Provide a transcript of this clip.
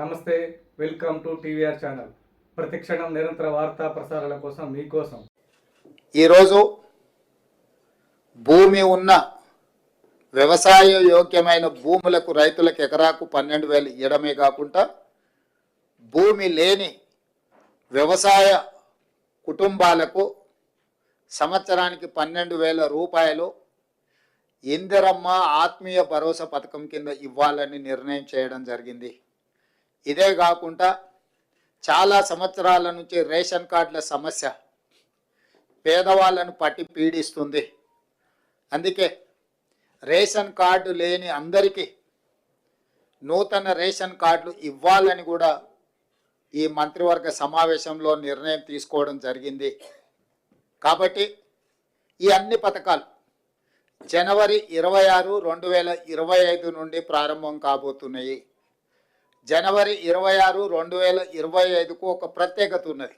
నమస్తే, welcome to TVR channel. ప్రతిక్షణం నిరంతర వార్తా ప్రసారాల కోసం మీకోసం. ఈరోజు భూమి ఉన్న వ్యవసాయ యోగ్యమైన భూములకు రైతులకు ఎకరాకు 12,000 ఇవ్వడమే కాకుండా భూమి లేని వ్యవసాయ కుటుంబాలకు సంవత్సరానికి 12,000 రూపాయలు ఇందిరమ్మ ఆత్మీయ భరోసా పథకం కింద ఇవ్వాలని నిర్ణయం చేయడం జరిగింది. ఇదే కాకుండా చాలా సంవత్సరాల నుంచి రేషన్ కార్డుల సమస్య పేదవాళ్ళను పట్టి పీడిస్తుంది. అందుకే రేషన్ కార్డు లేని అందరికీ నూతన రేషన్ కార్డులు ఇవ్వాలని కూడా ఈ మంత్రివర్గ సమావేశంలో నిర్ణయం తీసుకోవడం జరిగింది. కాబట్టి ఈ అన్ని పథకాలు జనవరి 26, 2025 నుండి ప్రారంభం కాబోతున్నాయి. జనవరి 26, 2025కు ఒక ప్రత్యేకత ఉన్నది.